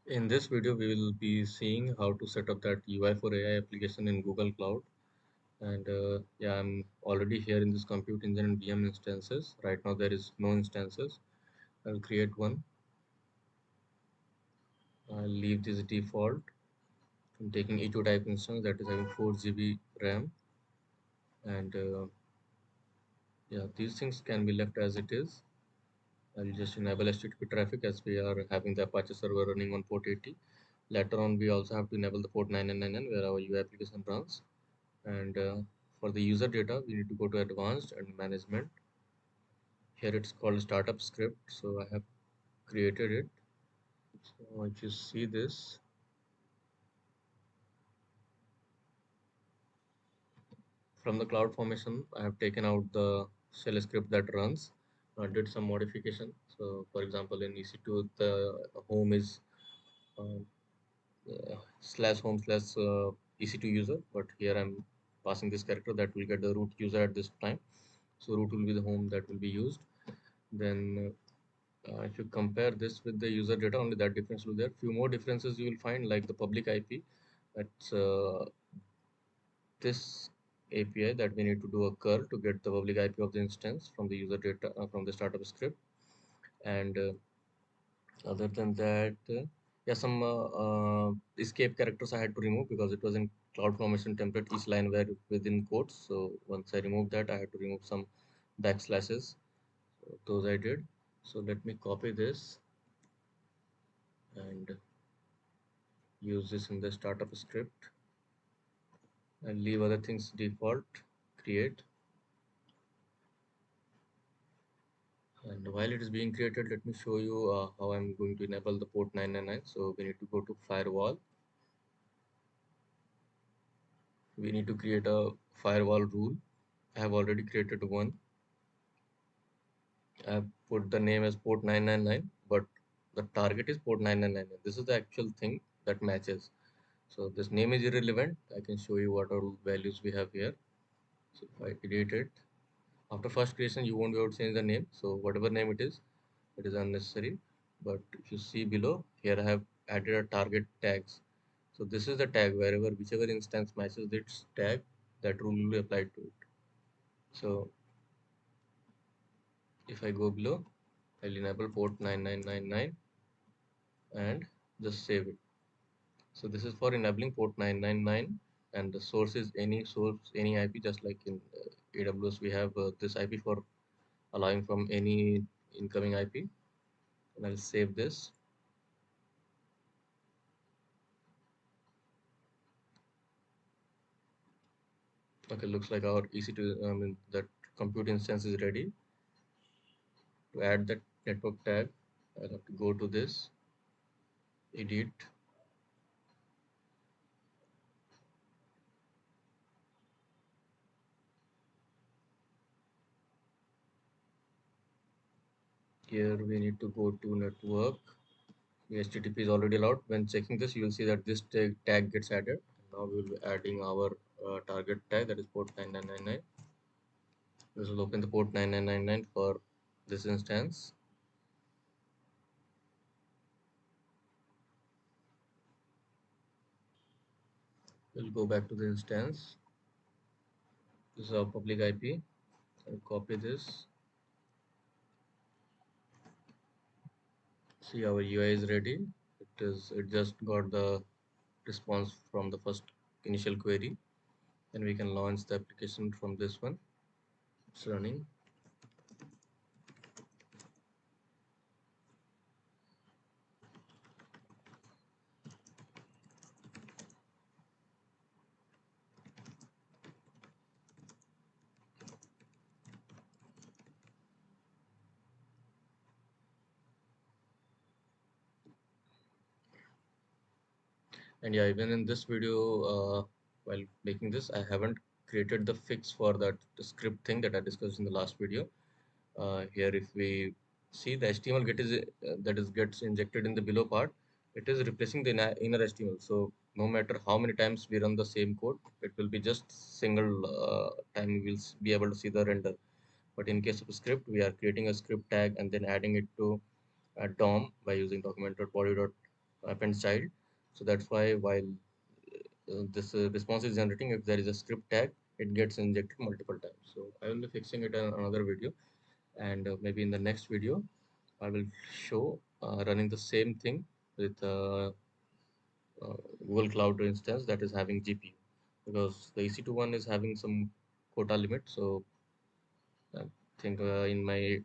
In this video, we will be seeing how to set up that UI for AI application in Google Cloud. And yeah, I'm already here in this compute engine and VM instances. Right now, there is no instances. I'll create one. I'll leave this default. I'm taking E2 type instance that is having 4 GB RAM. And yeah, these things can be left as it is. I'll just enable HTTP traffic as we are having the Apache server running on port 80. Later on, we also have to enable the port 9999 where our UI application runs. And for the user data, we need to go to advanced and management. Here it's called startup script. So I have created it. So if you see this, from the cloud formation, I have taken out the shell script that runs. I did some modification. So for example, in EC2, the home is um, slash home slash EC2 user, but here I'm passing this character that will get the root user at this time. So root will be the home that will be used. Then if you compare this with the user data, only that difference will there. Few more differences you will find, like the public IP. That's this API that we need to do a curl to get the public IP of the instance from the user data from the startup script. And other than that, yeah, some escape characters I had to remove because it was in cloud formation template. Each line were within quotes. So once I removed that, I had to remove some backslashes. So those I did. So let me copy this and use this in the startup script and leave other things default, create. And while it is being created, let me show you how I'm going to enable the port 999. So we need to go to firewall. We need to create a firewall rule. I have already created one. I have put the name as port 999, but the target is port 999. This is the actual thing that matches. So this name is irrelevant. I can show you what all values we have here. So if I edit it, after first creation, you won't be able to change the name. So whatever name it is unnecessary. But if you see below, here I have added a target tags. So this is the tag wherever whichever instance matches its tag, that rule will be applied to it. So if I go below, I'll enable port 9999 and just save it. So this is for enabling port 999 and the source is any source, any IP, just like in AWS, we have this IP for allowing from any incoming IP. And I'll save this. Okay, looks like our EC2, that compute instance is ready. To add that network tag, I'll have to go to this, edit. Here we need to go to network. The HTTP is already allowed. When checking this, you will see that this tag gets added. Now we will be adding our target tag, that is port 9999. This will open the port 9999 for this instance. We'll go back to the instance. This is our public IP. I'll copy this. See, our UI is ready. It just got the response from the first initial query. Then we can launch the application from this one. It's running. And yeah, even in this video, while making this, I haven't created the fix for that script thing that I discussed in the last video. Here, if we see the HTML that is gets injected in the below part, it is replacing the inner HTML. So no matter how many times we run the same code, it will be just single time we will be able to see the render. But in case of a script, we are creating a script tag and then adding it to a DOM by using document.body.html append child. So that's why while this response is generating, if there is a script tag, it gets injected multiple times. So I will be fixing it in another video, and maybe in the next video I will show running the same thing with Google Cloud instance that is having GPU, because the EC2 one is having some quota limit. So I think in my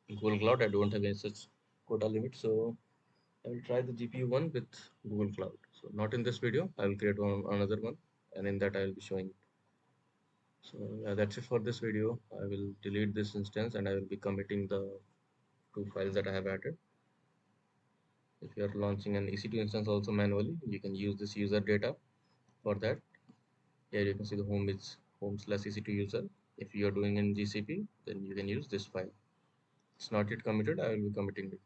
Google Cloud I don't have any such quota limit. So I will try the GPU one with Google Cloud. So not in this video, I will create another one, and in that I will be showing. So that's it for this video. I will delete this instance and I will be committing the two files that I have added. If you are launching an EC2 instance also manually, you can use this user data for that. Here you can see the home is home/EC2 user. If you are doing in GCP, then you can use this file. It's not yet committed, I will be committing it.